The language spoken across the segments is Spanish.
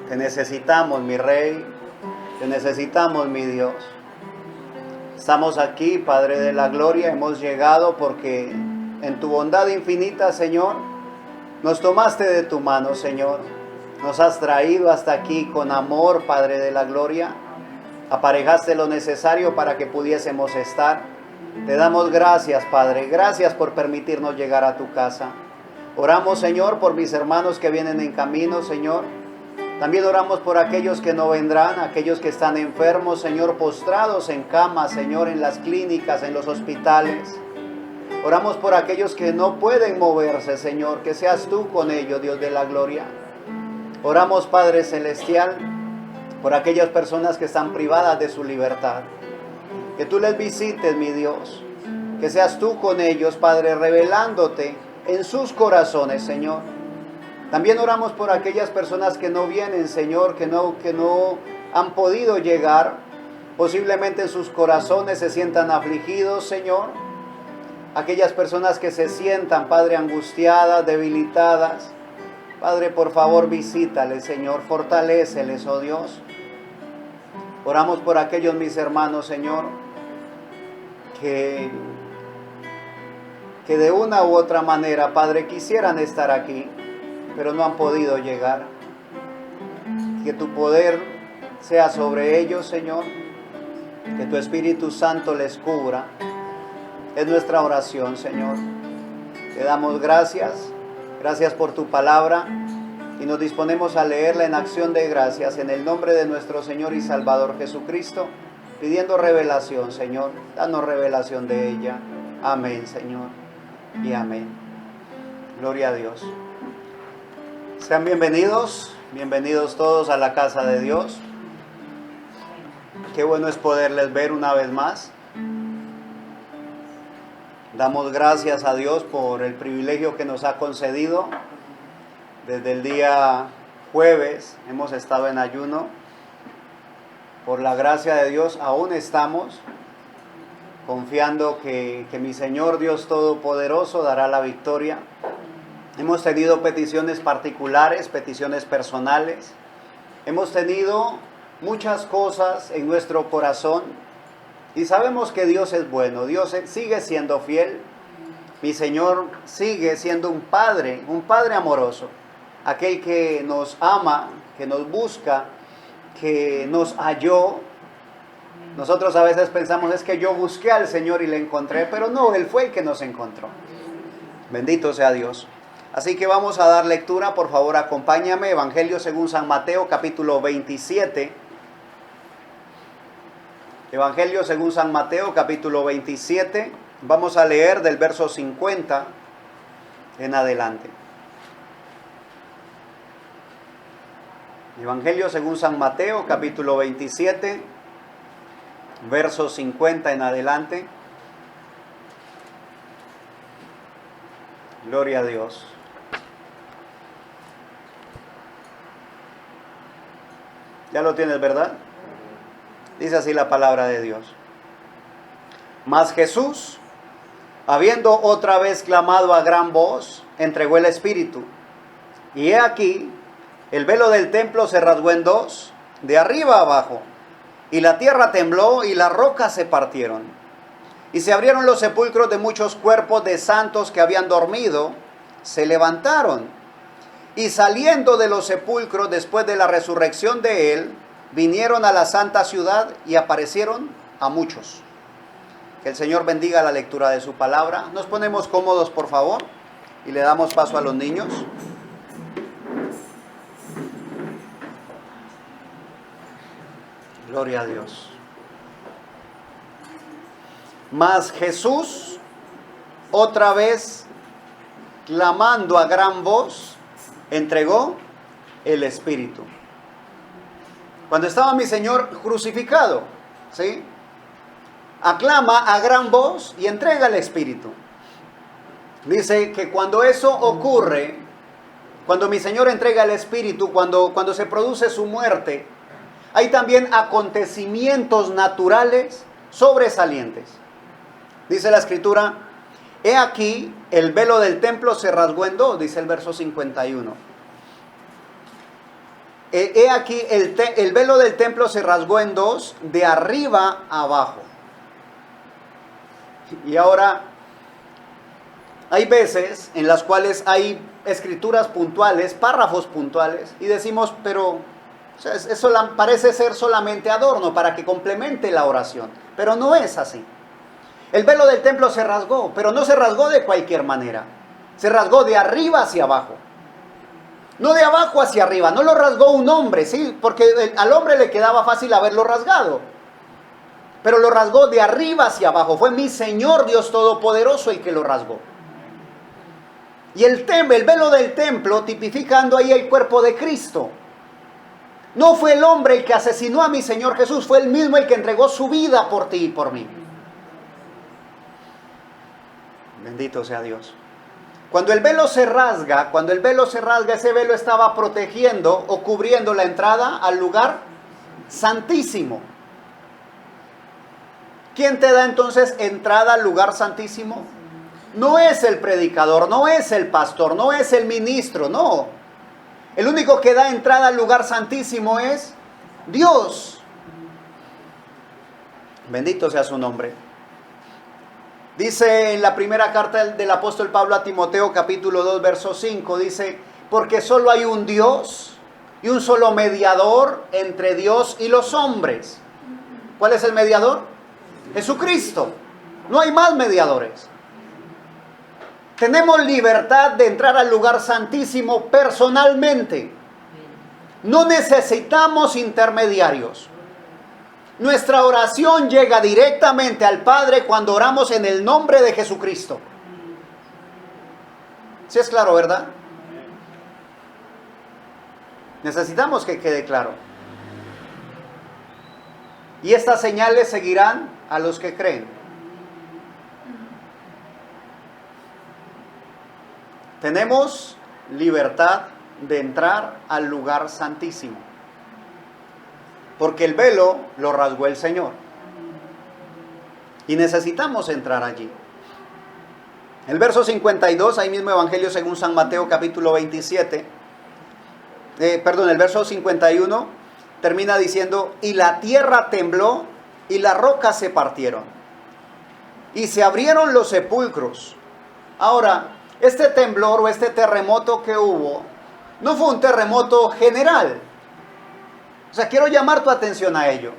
Te necesitamos, mi Rey. Te necesitamos, mi Dios. Estamos aquí, Padre de la Gloria. Hemos llegado porque en tu bondad infinita, Señor, nos tomaste de tu mano, Señor. Nos has traído hasta aquí con amor, Padre de la Gloria. Aparejaste lo necesario para que pudiésemos estar. Te damos gracias, Padre. Gracias por permitirnos llegar a tu casa. Oramos, Señor, por mis hermanos que vienen en camino, Señor. También oramos por aquellos que no vendrán, aquellos que están enfermos, Señor, postrados en cama, Señor, en las clínicas, en los hospitales. Oramos por aquellos que no pueden moverse, Señor, que seas tú con ellos, Dios de la gloria. Oramos, Padre Celestial, por aquellas personas que están privadas de su libertad. Que tú les visites, mi Dios. Que seas tú con ellos, Padre, revelándote en sus corazones, Señor. También oramos por aquellas personas que no vienen, Señor, que no han podido llegar. Posiblemente en sus corazones se sientan afligidos, Señor. Aquellas personas que se sientan, Padre, angustiadas, debilitadas. Padre, por favor, visítales, Señor, fortaléceles, oh Dios. Oramos por aquellos mis hermanos, Señor, que de una u otra manera, Padre, quisieran estar aquí, pero no han podido llegar. Que tu poder sea sobre ellos, Señor. Que tu Espíritu Santo les cubra. Es nuestra oración, Señor. Te damos gracias. Gracias por tu palabra. Y nos disponemos a leerla en acción de gracias en el nombre de nuestro Señor y Salvador Jesucristo. Pidiendo revelación, Señor. Danos revelación de ella. Amén, Señor. Y amén. Gloria a Dios. Sean bienvenidos todos a la casa de Dios. Qué bueno es poderles ver una vez más. Damos gracias a Dios por el privilegio que nos ha concedido. Desde el día jueves hemos estado en ayuno. Por la gracia de Dios aún estamos confiando que mi Señor Dios Todopoderoso dará la victoria. Hemos tenido peticiones particulares, peticiones personales. Hemos tenido muchas cosas en nuestro corazón y sabemos que Dios es bueno. Dios sigue siendo fiel. Mi Señor sigue siendo un Padre amoroso. Aquel que nos ama, que nos busca, que nos halló. Nosotros a veces pensamos, es que yo busqué al Señor y le encontré, pero no, Él fue el que nos encontró. Bendito sea Dios. Así que vamos a dar lectura, por favor acompáñame, Evangelio según San Mateo, capítulo 27. Evangelio según San Mateo, capítulo 27. Vamos a leer del verso 50 en adelante. Evangelio según San Mateo, capítulo 27, verso 50 en adelante. Gloria a Dios. Ya lo tienes, ¿verdad? Dice así la palabra de Dios. Mas Jesús, habiendo otra vez clamado a gran voz, entregó el Espíritu. Y he aquí, el velo del templo se rasgó en dos, de arriba a abajo, y la tierra tembló y las rocas se partieron. Y se abrieron los sepulcros de muchos cuerpos de santos que habían dormido, se levantaron. Y saliendo de los sepulcros después de la resurrección de él, vinieron a la santa ciudad y aparecieron a muchos. Que el Señor bendiga la lectura de su palabra. Nos ponemos cómodos, por favor, y le damos paso a los niños. Gloria a Dios. Mas Jesús, otra vez, clamando a gran voz, entregó el Espíritu. Cuando estaba mi Señor crucificado, ¿sí?, aclama a gran voz y entrega el Espíritu. Dice que cuando eso ocurre, cuando mi Señor entrega el Espíritu, cuando se produce su muerte, hay también acontecimientos naturales sobresalientes. Dice la Escritura, he aquí, el velo del templo se rasgó en dos, dice el verso 51. he aquí, el velo del templo se rasgó en dos, de arriba a abajo. Y ahora, hay veces en las cuales hay escrituras puntuales, párrafos puntuales, y decimos, pero o sea, eso parece ser solamente adorno para que complemente la oración. Pero no es así. El velo del templo se rasgó, pero no se rasgó de cualquier manera. Se rasgó de arriba hacia abajo. No de abajo hacia arriba, no lo rasgó un hombre, ¿sí? Porque al hombre le quedaba fácil haberlo rasgado. Pero lo rasgó de arriba hacia abajo. Fue mi Señor Dios Todopoderoso el que lo rasgó. Y el velo del templo, tipificando ahí el cuerpo de Cristo. No fue el hombre el que asesinó a mi Señor Jesús, fue él mismo el que entregó su vida por ti y por mí. Bendito sea Dios. Cuando el velo se rasga, ese velo estaba protegiendo o cubriendo la entrada al lugar santísimo. ¿Quién te da entonces entrada al lugar santísimo? No es el predicador, no es el pastor, no es el ministro, no. El único que da entrada al lugar santísimo es Dios. Bendito sea su nombre. Dice en la primera carta del apóstol Pablo a Timoteo, capítulo 2, verso 5, dice, porque solo hay un Dios y un solo mediador entre Dios y los hombres. ¿Cuál es el mediador? Jesucristo. No hay más mediadores. Tenemos libertad de entrar al lugar santísimo personalmente. No necesitamos intermediarios. Nuestra oración llega directamente al Padre cuando oramos en el nombre de Jesucristo. ¿Sí es claro, verdad? Necesitamos que quede claro. Y estas señales seguirán a los que creen. Tenemos libertad de entrar al lugar santísimo. Porque el velo lo rasgó el Señor. Y necesitamos entrar allí. El verso 52, ahí mismo Evangelio según San Mateo capítulo 27. El verso 51 termina diciendo, y la tierra tembló y las rocas se partieron. Y se abrieron los sepulcros. Ahora, este temblor o este terremoto que hubo, no fue un terremoto general. O sea, quiero llamar tu atención a ello.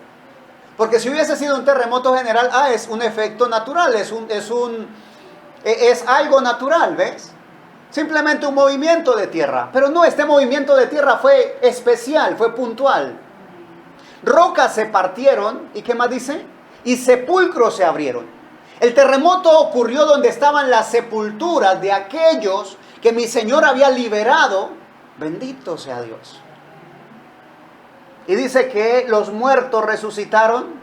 Porque si hubiese sido un terremoto general, es un efecto natural, es algo natural, ¿ves? Simplemente un movimiento de tierra. Pero no, este movimiento de tierra fue especial, fue puntual. Rocas se partieron, ¿y qué más dice? Y sepulcros se abrieron. El terremoto ocurrió donde estaban las sepulturas de aquellos que mi Señor había liberado. Bendito sea Dios. Y dice que los muertos resucitaron,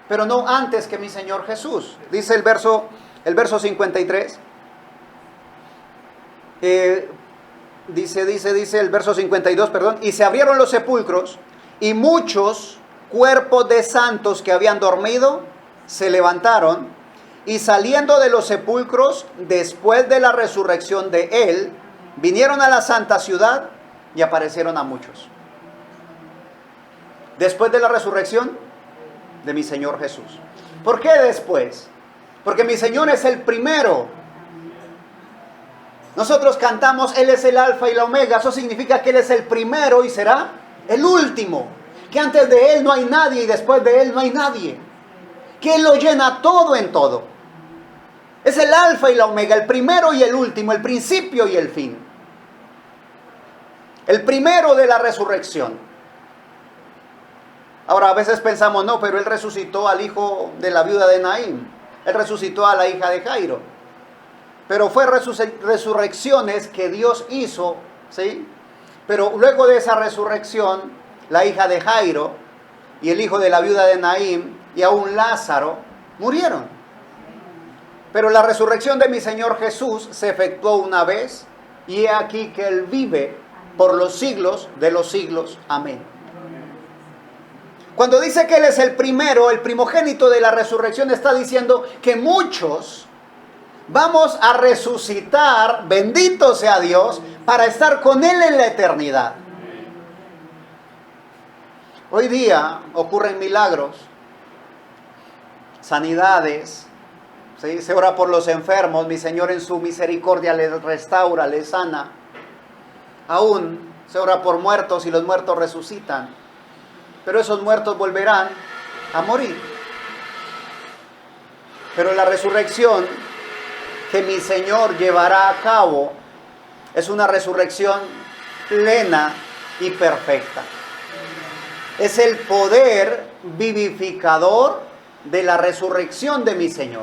pero no antes que mi Señor Jesús. Dice el verso 53. Dice el verso 52, y se abrieron los sepulcros y muchos cuerpos de santos que habían dormido se levantaron y saliendo de los sepulcros después de la resurrección de Él, vinieron a la santa ciudad y aparecieron a muchos. Después de la resurrección de mi Señor Jesús. ¿Por qué después? Porque mi Señor es el primero. Nosotros cantamos, Él es el alfa y la omega. Eso significa que Él es el primero y será el último. Que antes de Él no hay nadie y después de Él no hay nadie. Que Él lo llena todo en todo. Es el alfa y la omega, el primero y el último, el principio y el fin. El primero de la resurrección. Ahora, a veces pensamos, no, pero Él resucitó al hijo de la viuda de Naín. Él resucitó a la hija de Jairo. Pero fue resurrecciones que Dios hizo, ¿sí? Pero luego de esa resurrección, la hija de Jairo y el hijo de la viuda de Naín y aún Lázaro murieron. Pero la resurrección de mi Señor Jesús se efectuó una vez y he aquí que Él vive por los siglos de los siglos. Amén. Cuando dice que Él es el primero, el primogénito de la resurrección, está diciendo que muchos vamos a resucitar, bendito sea Dios, para estar con Él en la eternidad. Hoy día ocurren milagros, sanidades, ¿sí? Se ora por los enfermos, mi Señor en su misericordia les restaura, les sana. Aún se ora por muertos y los muertos resucitan, pero esos muertos volverán a morir. Pero la resurrección que mi Señor llevará a cabo es una resurrección plena y perfecta. Es el poder vivificador de la resurrección de mi Señor.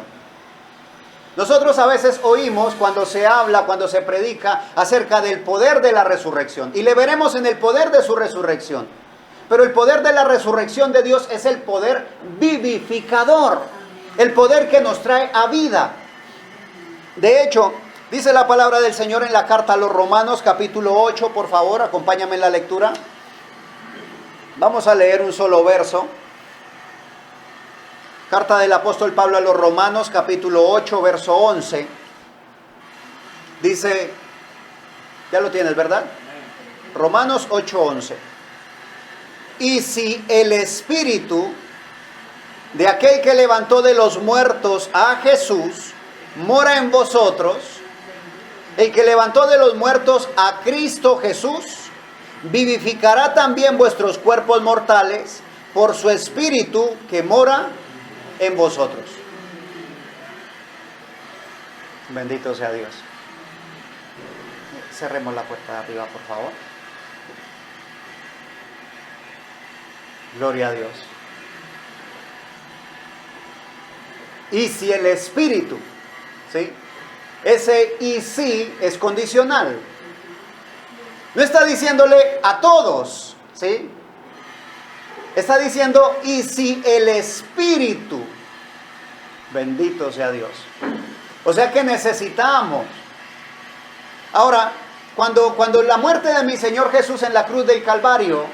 Nosotros a veces oímos cuando se habla, cuando se predica acerca del poder de la resurrección, y le veremos en el poder de su resurrección. Pero el poder de la resurrección de Dios es el poder vivificador, el poder que nos trae a vida. De hecho, dice la palabra del Señor en la carta a los Romanos, capítulo 8, por favor, acompáñame en la lectura. Vamos a leer un solo verso. Carta del apóstol Pablo a los Romanos, capítulo 8, verso 11. Dice, ya lo tienes, ¿verdad? Romanos 8, 11. Y si el Espíritu de aquel que levantó de los muertos a Jesús mora en vosotros, el que levantó de los muertos a Cristo Jesús, vivificará también vuestros cuerpos mortales por su Espíritu que mora en vosotros. Bendito sea Dios. Cerremos la puerta de arriba, por favor. Gloria a Dios. Y si el Espíritu, ¿sí? Ese y si es condicional. No está diciéndole a todos, ¿sí? Está diciendo, y si el Espíritu, bendito sea Dios. O sea que necesitamos. Ahora, cuando la muerte de mi Señor Jesús en la cruz del Calvario,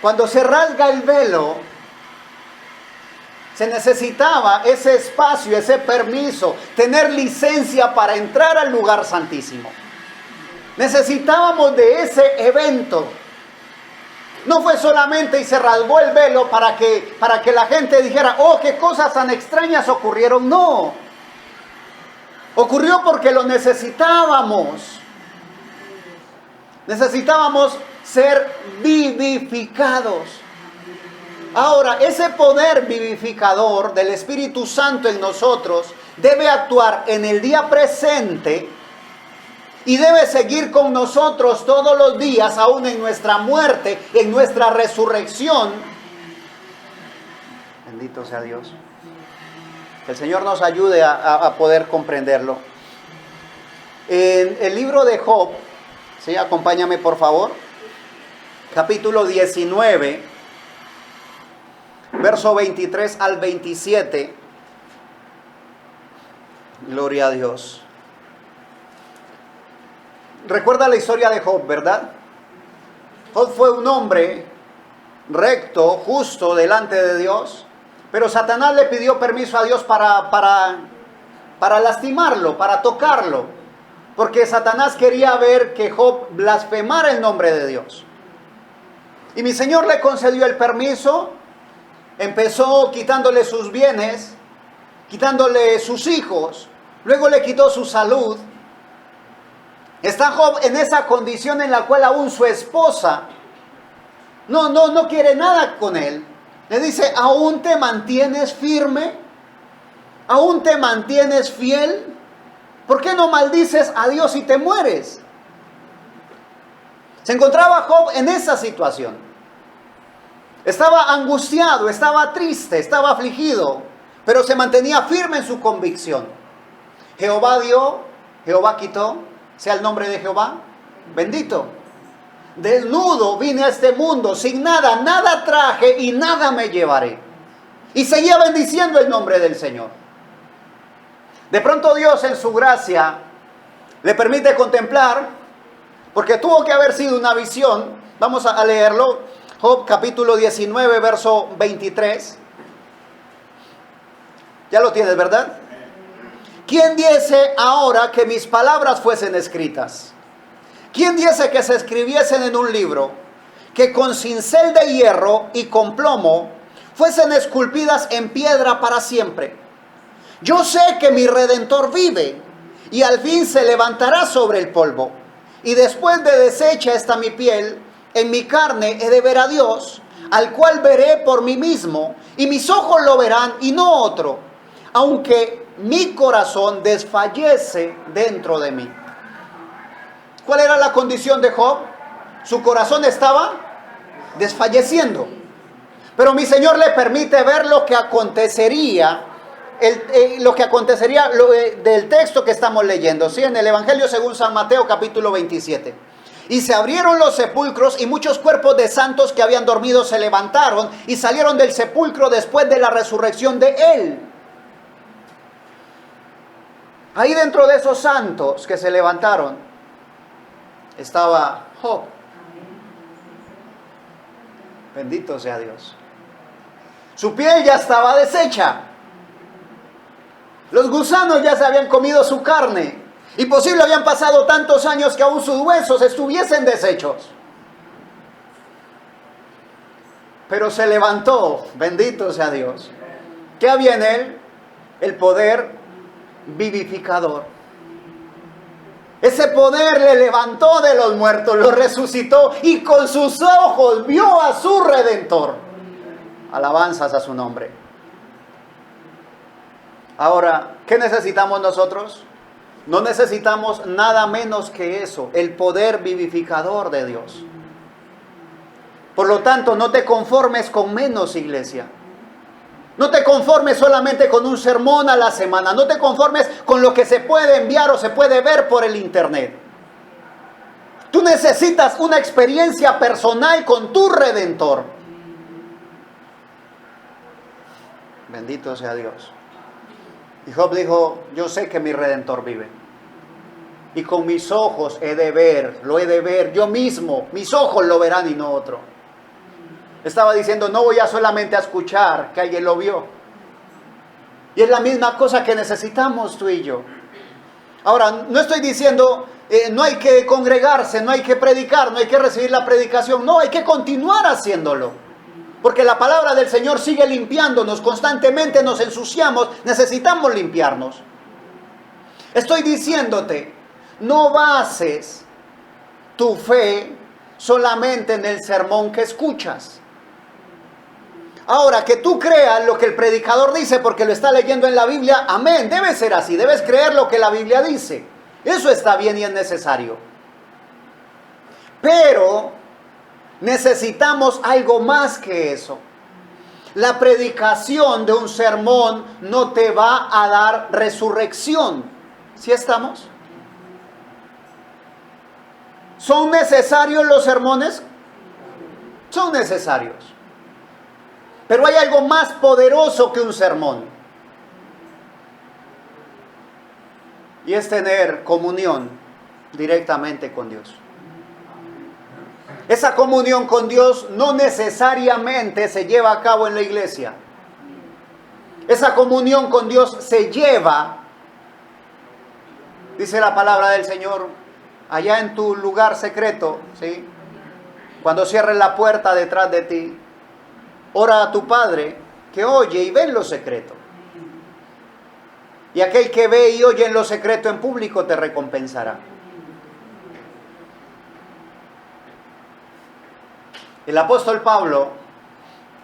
cuando se rasga el velo, se necesitaba ese espacio, ese permiso, tener licencia para entrar al lugar santísimo. Necesitábamos de ese evento. No fue solamente y se rasgó el velo para que la gente dijera, oh, qué cosas tan extrañas ocurrieron. No. Ocurrió porque lo necesitábamos. Necesitábamos ser vivificados. Ahora, ese poder vivificador del Espíritu Santo en nosotros debe actuar en el día presente y debe seguir con nosotros todos los días, aún en nuestra muerte, en nuestra resurrección. Bendito sea Dios. Que el Señor nos ayude a poder comprenderlo. En el libro de Job, ¿sí? Acompáñame por favor, capítulo 19, verso 23 al 27. Gloria a Dios. Recuerda la historia de Job, ¿verdad? Job fue un hombre recto, justo delante de Dios, pero Satanás le pidió permiso a Dios para lastimarlo, para tocarlo, porque Satanás quería ver que Job blasfemara el nombre de Dios. Y mi Señor le concedió el permiso, empezó quitándole sus bienes, quitándole sus hijos, luego le quitó su salud. Está Job en esa condición en la cual aún su esposa no quiere nada con él. Le dice, ¿aún te mantienes firme? ¿Aún te mantienes fiel? ¿Por qué no maldices a Dios y te mueres? Se encontraba Job en esa situación. Estaba angustiado, estaba triste, estaba afligido, pero se mantenía firme en su convicción. Jehová dio, Jehová quitó. Sea el nombre de Jehová bendito. Desnudo vine a este mundo, sin nada, nada traje y nada me llevaré. Y seguía bendiciendo el nombre del Señor. De pronto Dios en su gracia le permite contemplar, porque tuvo que haber sido una visión. Vamos a leerlo. Job capítulo 19, verso 23. Ya lo tienes, ¿verdad? ¿Quién diese ahora que mis palabras fuesen escritas? ¿Quién diese que se escribiesen en un libro? que con cincel de hierro y con plomo fuesen esculpidas en piedra para siempre. Yo sé que mi Redentor vive y al fin se levantará sobre el polvo. Y después de deshecha está mi piel, en mi carne he de ver a Dios, al cual veré por mí mismo, y mis ojos lo verán y no otro, aunque mi corazón desfallece dentro de mí. ¿Cuál era la condición de Job? Su corazón estaba desfalleciendo. Pero mi Señor le permite ver lo que acontecería, del texto que estamos leyendo, ¿sí? En el Evangelio según San Mateo, capítulo 27. Y se abrieron los sepulcros y muchos cuerpos de santos que habían dormido se levantaron y salieron del sepulcro después de la resurrección de él. Ahí dentro de esos santos que se levantaron estaba Job. Bendito sea Dios. Su piel ya estaba deshecha. Los gusanos ya se habían comido su carne. Y posible habían pasado tantos años que aún sus huesos estuviesen deshechos. Pero se levantó, bendito sea Dios. ¿Qué había en él? El poder vivificador. Ese poder le levantó de los muertos, lo resucitó y con sus ojos vio a su Redentor. Alabanzas a su nombre. Ahora, ¿qué necesitamos nosotros? No necesitamos nada menos que eso, el poder vivificador de Dios. Por lo tanto, no te conformes con menos, iglesia. No te conformes solamente con un sermón a la semana. No te conformes con lo que se puede enviar o se puede ver por el internet. Tú necesitas una experiencia personal con tu Redentor. Bendito sea Dios. Y Job dijo, yo sé que mi Redentor vive. Y con mis ojos he de ver, lo he de ver yo mismo. Mis ojos lo verán y no otro. Estaba diciendo, no voy a solamente a escuchar que alguien lo vio. Y es la misma cosa que necesitamos tú y yo. Ahora, no estoy diciendo, no hay que congregarse, no hay que predicar, no hay que recibir la predicación. No, hay que continuar haciéndolo. Porque la palabra del Señor sigue limpiándonos, constantemente nos ensuciamos, necesitamos limpiarnos. Estoy diciéndote, no bases tu fe solamente en el sermón que escuchas. Ahora, que tú creas lo que el predicador dice porque lo está leyendo en la Biblia, amén, debe ser así, debes creer lo que la Biblia dice. Eso está bien y es necesario. Pero necesitamos algo más que eso. La predicación de un sermón no te va a dar resurrección. ¿Sí estamos? ¿Son necesarios los sermones? Son necesarios. Pero hay algo más poderoso que un sermón. Y es tener comunión directamente con Dios. Esa comunión con Dios no necesariamente se lleva a cabo en la iglesia. Esa comunión con Dios se lleva, dice la palabra del Señor, allá en tu lugar secreto, ¿sí? Cuando cierres la puerta detrás de ti, ora a tu Padre que oye y ve en lo secreto. Y aquel que ve y oye en lo secreto en público te recompensará. El apóstol Pablo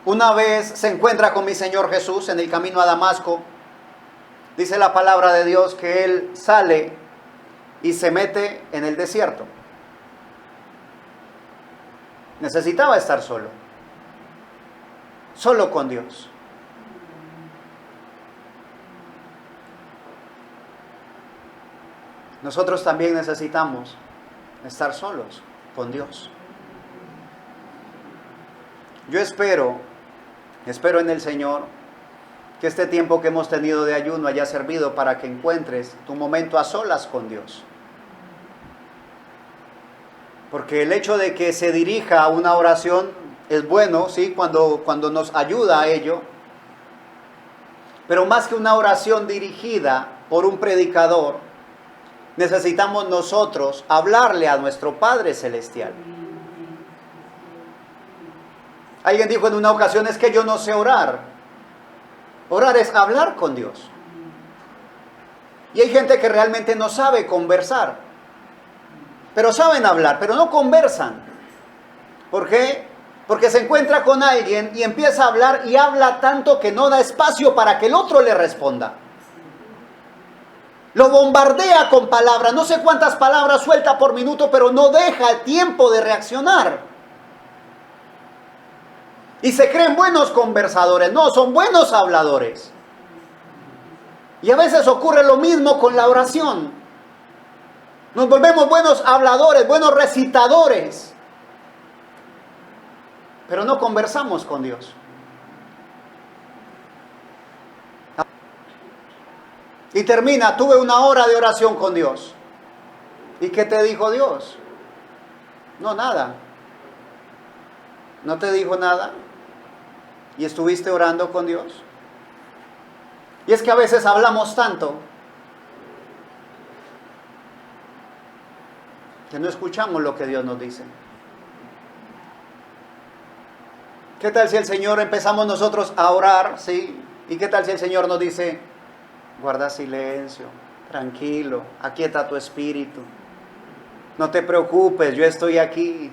una vez se encuentra con mi Señor Jesús en el camino a Damasco. Dice la palabra de Dios que él sale y se mete en el desierto. Necesitaba estar solo. Solo con Dios. Nosotros también necesitamos estar solos con Dios. Yo espero en el Señor que este tiempo que hemos tenido de ayuno haya servido para que encuentres tu momento a solas con Dios. Porque el hecho de que se dirija a una oración es bueno, ¿sí? Cuando nos ayuda a ello. Pero más que una oración dirigida por un predicador, necesitamos nosotros hablarle a nuestro Padre Celestial. Alguien dijo en una ocasión, es que yo no sé orar. Orar es hablar con Dios. Y hay gente que realmente no sabe conversar. Pero saben hablar, pero no conversan. ¿Por qué? Porque se encuentra con alguien y empieza a hablar y habla tanto que no da espacio para que el otro le responda. Lo bombardea con palabras, no sé cuántas palabras suelta por minuto, pero no deja tiempo de reaccionar. Y se creen buenos conversadores, no, son buenos habladores. Y a veces ocurre lo mismo con la oración. Nos volvemos buenos habladores, buenos recitadores, pero no conversamos con Dios. Y termina, tuve una hora de oración con Dios. ¿Y qué te dijo Dios? No, nada. ¿No te dijo nada? ¿Y estuviste orando con Dios? Y es que a veces hablamos tanto que no escuchamos lo que Dios nos dice. ¿Qué tal si el Señor empezamos nosotros a orar, sí? ¿Y qué tal si el Señor nos dice, guarda silencio, tranquilo, aquieta tu espíritu, no te preocupes, yo estoy aquí,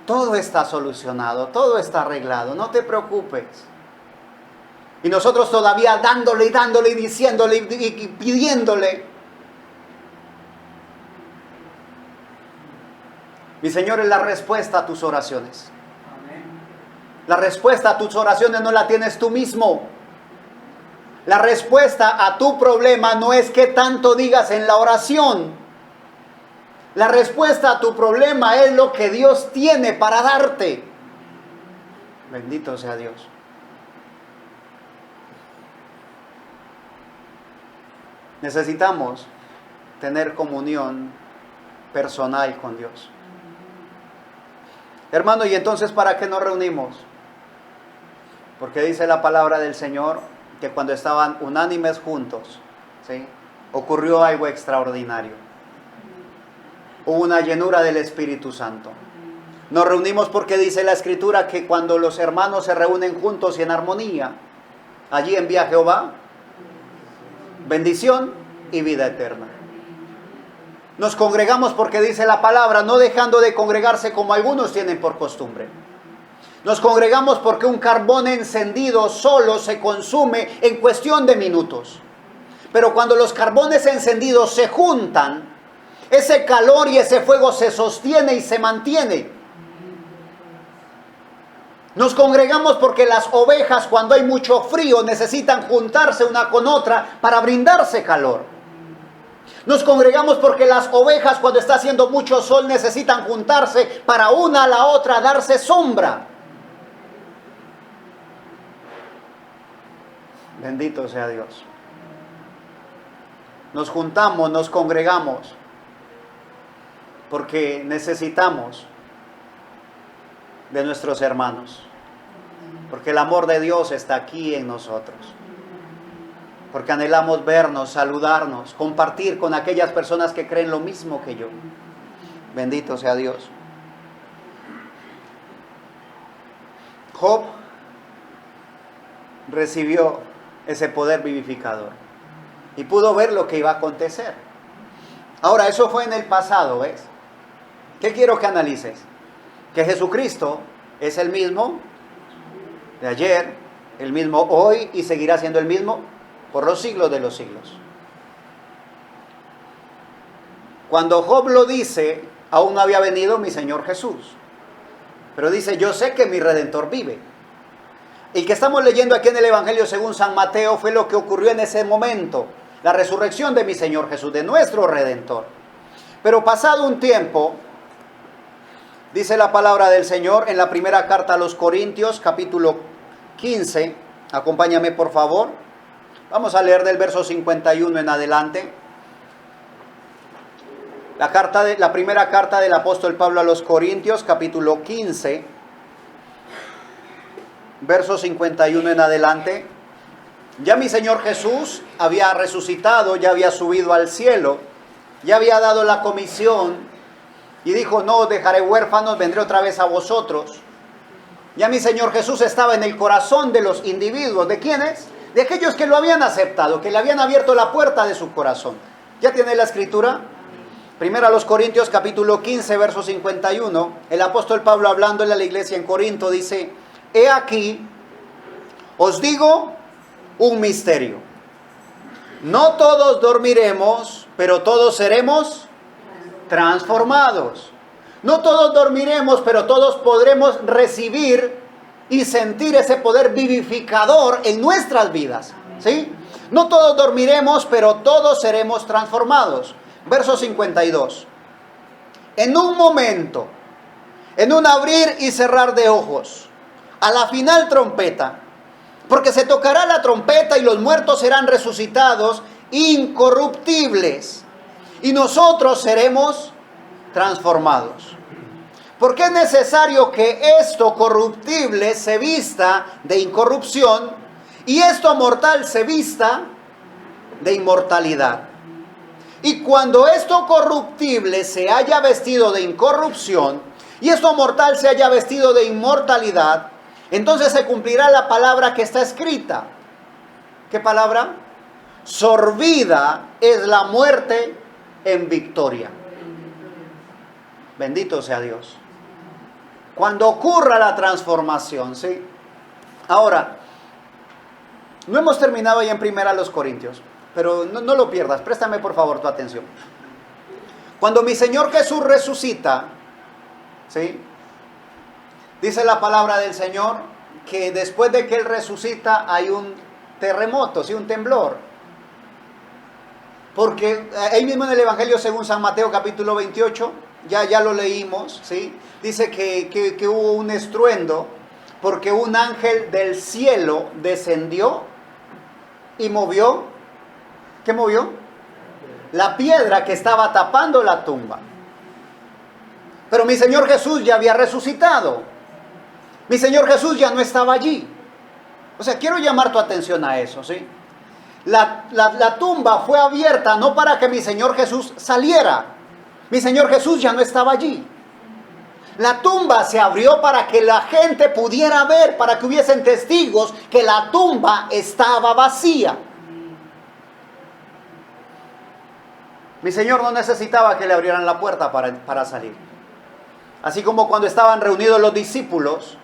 todo está solucionado, todo está arreglado, no te preocupes? Y nosotros todavía dándole y dándole y diciéndole y pidiéndole. Mi Señor es la respuesta a tus oraciones. La respuesta a tus oraciones no la tienes tú mismo. La respuesta a tu problema no es qué tanto digas en la oración. La respuesta a tu problema es lo que Dios tiene para darte. Bendito sea Dios. Necesitamos tener comunión personal con Dios. Hermano, ¿y entonces para qué nos reunimos? Porque dice la palabra del Señor que cuando estaban unánimes juntos, ¿sí?, ocurrió algo extraordinario. Hubo una llenura del Espíritu Santo. Nos reunimos porque dice la Escritura que cuando los hermanos se reúnen juntos y en armonía, allí envía Jehová bendición y vida eterna. Nos congregamos porque dice la palabra, no dejando de congregarse como algunos tienen por costumbre. Nos congregamos porque un carbón encendido solo se consume en cuestión de minutos. Pero cuando los carbones encendidos se juntan, ese calor y ese fuego se sostiene y se mantiene. Nos congregamos porque las ovejas, cuando hay mucho frío, necesitan juntarse una con otra para brindarse calor. Nos congregamos porque las ovejas, cuando está haciendo mucho sol, necesitan juntarse para una a la otra darse sombra. Bendito sea Dios. Nos juntamos, nos congregamos, porque necesitamos de nuestros hermanos. Porque el amor de Dios está aquí en nosotros. Porque anhelamos vernos, saludarnos, compartir con aquellas personas que creen lo mismo que yo. Bendito sea Dios. Job recibió ese poder vivificador y pudo ver lo que iba a acontecer. Ahora, eso fue en el pasado, ¿ves? ¿Qué quiero que analices? Que Jesucristo es el mismo de ayer, el mismo hoy y seguirá siendo el mismo por los siglos de los siglos. Cuando Job lo dice, aún no había venido mi Señor Jesús. Pero dice, yo sé que mi Redentor vive. El que estamos leyendo aquí en el Evangelio según San Mateo fue lo que ocurrió en ese momento, la resurrección de mi Señor Jesús, de nuestro Redentor. Pero pasado un tiempo, dice la palabra del Señor en la primera carta a los Corintios, capítulo 15, acompáñame por favor. Vamos a leer del verso 51 en adelante. La primera carta del apóstol Pablo a los Corintios, capítulo 15, verso 51 en adelante. Ya mi Señor Jesús había resucitado, ya había subido al cielo, ya había dado la comisión y dijo, no os dejaré huérfanos, vendré otra vez a vosotros. Ya mi Señor Jesús estaba en el corazón de los individuos. ¿De quiénes? De aquellos que lo habían aceptado, que le habían abierto la puerta de su corazón. ¿Ya tiene la escritura? Primero a los Corintios capítulo 15, verso 51. El apóstol Pablo, hablando a la iglesia en Corinto, dice: he aquí, os digo un misterio. No todos dormiremos, pero todos seremos transformados. No todos dormiremos, pero todos podremos recibir y sentir ese poder vivificador en nuestras vidas, ¿sí? No todos dormiremos, pero todos seremos transformados. Verso 52. En un momento, en un abrir y cerrar de ojos, a la final trompeta, porque se tocará la trompeta y los muertos serán resucitados incorruptibles, y nosotros seremos transformados. Porque es necesario que esto corruptible se vista de incorrupción y esto mortal se vista de inmortalidad. Y cuando esto corruptible se haya vestido de incorrupción y esto mortal se haya vestido de inmortalidad, entonces se cumplirá la palabra que está escrita. ¿Qué palabra? Sorbida es la muerte en victoria. Bendito sea Dios. Cuando ocurra la transformación, ¿sí? Ahora, no hemos terminado ya en primera los Corintios, pero no lo pierdas, préstame por favor tu atención. Cuando mi Señor Jesús resucita, ¿sí? Dice la palabra del Señor que después de que Él resucita hay un terremoto, ¿sí? Un temblor. Porque ahí mismo en el Evangelio según San Mateo capítulo 28, ya lo leímos, ¿sí? Dice que hubo un estruendo porque un ángel del cielo descendió y movió. ¿Qué movió? La piedra que estaba tapando la tumba. Pero mi Señor Jesús ya había resucitado. Mi Señor Jesús ya no estaba allí. O sea, quiero llamar tu atención a eso, ¿sí? La tumba fue abierta no para que mi Señor Jesús saliera. Mi Señor Jesús ya no estaba allí. La tumba se abrió para que la gente pudiera ver, para que hubiesen testigos que la tumba estaba vacía. Mi Señor no necesitaba que le abrieran la puerta para salir. Así como cuando estaban reunidos los discípulos,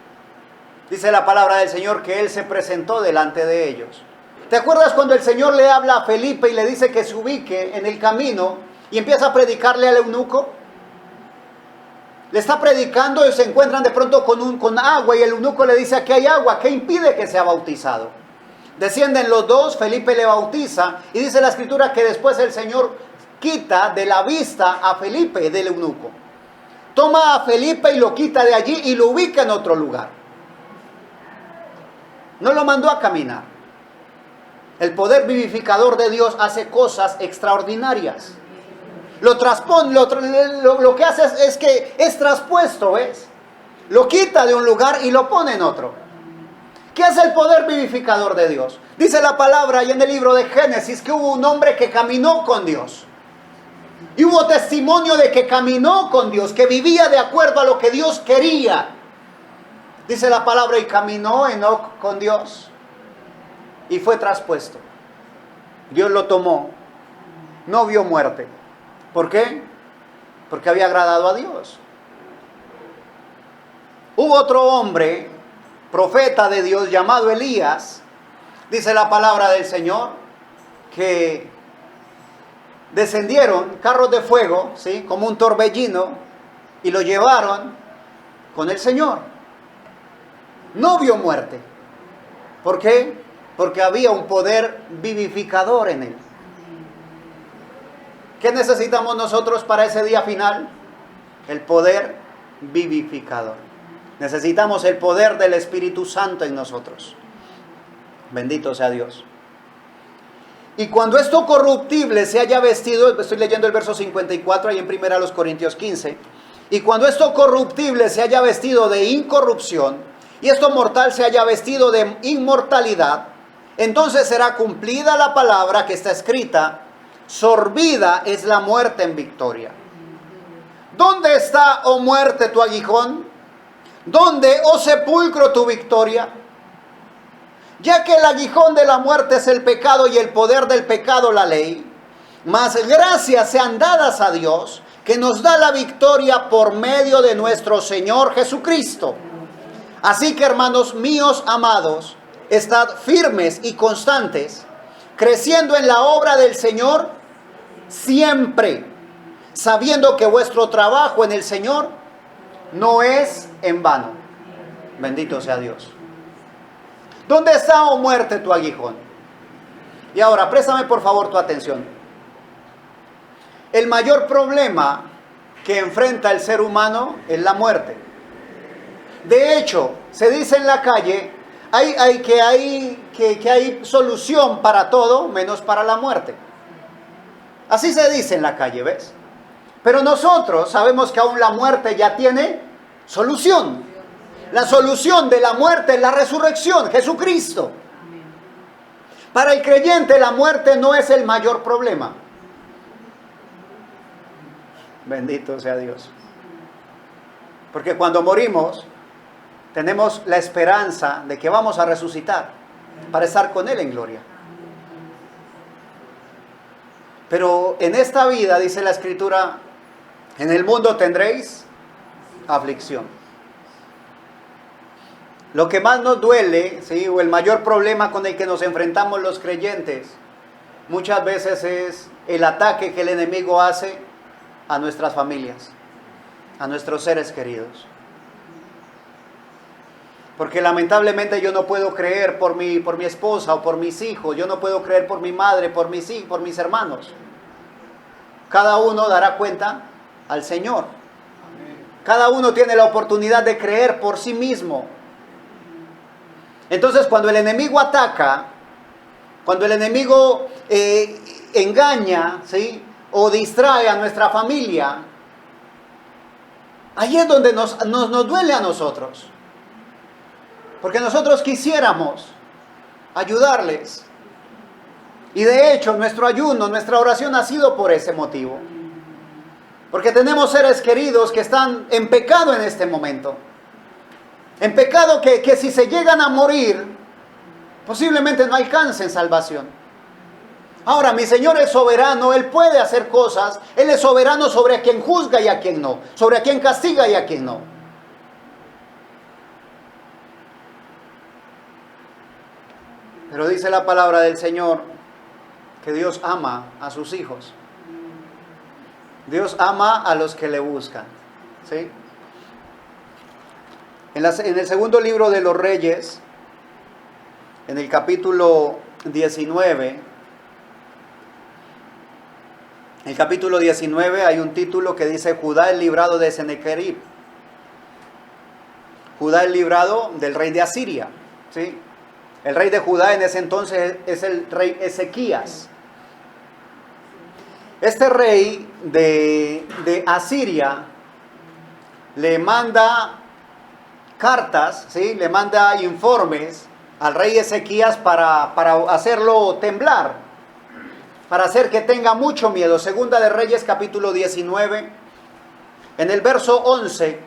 dice la palabra del Señor que Él se presentó delante de ellos. ¿Te acuerdas cuando el Señor le habla a Felipe y le dice que se ubique en el camino y empieza a predicarle al eunuco? Le está predicando y se encuentran de pronto con agua y el eunuco le dice: aquí hay agua, ¿qué impide que sea bautizado? Descienden los dos, Felipe le bautiza y dice la escritura que después el Señor quita de la vista a Felipe del eunuco. Toma a Felipe y lo quita de allí y lo ubica en otro lugar. No lo mandó a caminar. El poder vivificador de Dios hace cosas extraordinarias. Lo que hace es que es traspuesto, ¿ves? Lo quita de un lugar y lo pone en otro. ¿Qué es el poder vivificador de Dios? Dice la palabra y en el libro de Génesis que hubo un hombre que caminó con Dios. Y hubo testimonio de que caminó con Dios, que vivía de acuerdo a lo que Dios quería. Dice la palabra: y caminó Enoc con Dios y fue traspuesto. Dios lo tomó, no vio muerte. ¿Por qué? Porque había agradado a Dios. Hubo otro hombre, profeta de Dios, llamado Elías. Dice la palabra del Señor que descendieron carros de fuego, ¿sí? Como un torbellino, y lo llevaron con el Señor. No vio muerte. ¿Por qué? Porque había un poder vivificador en él. ¿Qué necesitamos nosotros para ese día final? El poder vivificador. Necesitamos el poder del Espíritu Santo en nosotros. Bendito sea Dios. Y cuando esto corruptible se haya vestido, estoy leyendo el verso 54 ahí en 1 Corintios 15. Y cuando esto corruptible se haya vestido de incorrupción y esto mortal se haya vestido de inmortalidad, entonces será cumplida la palabra que está escrita: sorbida es la muerte en victoria. ¿Dónde está, oh muerte, tu aguijón? ¿Dónde, oh sepulcro, tu victoria? Ya que el aguijón de la muerte es el pecado y el poder del pecado la ley, mas gracias sean dadas a Dios, que nos da la victoria por medio de nuestro Señor Jesucristo. Así que, hermanos míos amados, estad firmes y constantes, creciendo en la obra del Señor siempre, sabiendo que vuestro trabajo en el Señor no es en vano. Bendito sea Dios. ¿Dónde está, oh muerte, tu aguijón? Y ahora, préstame por favor tu atención. El mayor problema que enfrenta el ser humano es la muerte. De hecho, se dice en la calle que hay solución para todo menos para la muerte. Así se dice en la calle, ¿ves? Pero nosotros sabemos que aún la muerte ya tiene solución. La solución de la muerte es la resurrección, Jesucristo. Para el creyente la muerte no es el mayor problema. Bendito sea Dios. Porque cuando morimos, tenemos la esperanza de que vamos a resucitar para estar con Él en gloria. Pero en esta vida, dice la Escritura, en el mundo tendréis aflicción. Lo que más nos duele, ¿sí?, o el mayor problema con el que nos enfrentamos los creyentes, muchas veces es el ataque que el enemigo hace a nuestras familias, a nuestros seres queridos. Porque lamentablemente yo no puedo creer por mi esposa o por mis hijos, yo no puedo creer por mi madre, por mis hijos, por mis hermanos. Cada uno dará cuenta al Señor. Cada uno tiene la oportunidad de creer por sí mismo. Entonces, cuando el enemigo ataca, cuando el enemigo engaña, ¿sí?, o distrae a nuestra familia, ahí es donde nos duele a nosotros. Porque nosotros quisiéramos ayudarles. Y de hecho, nuestro ayuno, nuestra oración ha sido por ese motivo. Porque tenemos seres queridos que están en pecado en este momento. En pecado que si se llegan a morir, posiblemente no alcancen salvación. Ahora, mi Señor es soberano, Él puede hacer cosas. Él es soberano sobre a quien juzga y a quien no. Sobre a quien castiga y a quien no. Pero dice la palabra del Señor que Dios ama a sus hijos. Dios ama a los que le buscan. ¿Sí? En el segundo libro de los Reyes, en el capítulo 19, hay un título que dice Judá es librado de Sennacherib. Judá es librado del rey de Asiria. ¿Sí? El rey de Judá en ese entonces es el rey Ezequías. Este rey de Asiria le manda cartas, ¿sí?, le manda informes al rey Ezequías para hacerlo temblar, para hacer que tenga mucho miedo. Segunda de Reyes, capítulo 19, en el verso 11,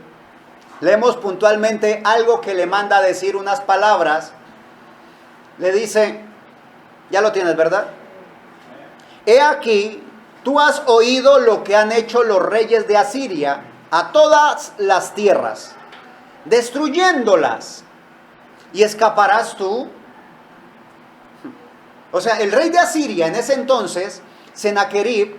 leemos puntualmente algo que le manda a decir unas palabras. Le dice, ya lo tienes, ¿verdad? He aquí, tú has oído lo que han hecho los reyes de Asiria a todas las tierras, destruyéndolas, y escaparás tú. O sea, el rey de Asiria en ese entonces, Sennacherib,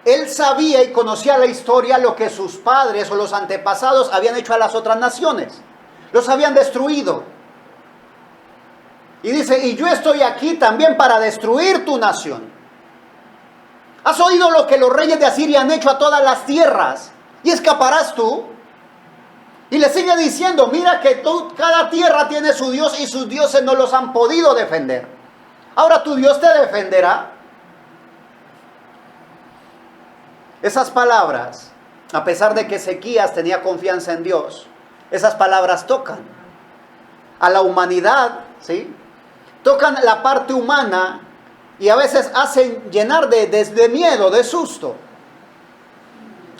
él sabía y conocía la historia, lo que sus padres o los antepasados habían hecho a las otras naciones. Los habían destruido. Y dice, y yo estoy aquí también para destruir tu nación. ¿Has oído lo que los reyes de Asiria han hecho a todas las tierras? ¿Y escaparás tú? Y le sigue diciendo, mira que cada tierra tiene su Dios y sus dioses no los han podido defender. Ahora tu Dios te defenderá. Esas palabras, a pesar de que Ezequías tenía confianza en Dios, esas palabras tocan a la humanidad, ¿sí? Tocan la parte humana y a veces hacen llenar de miedo, de susto.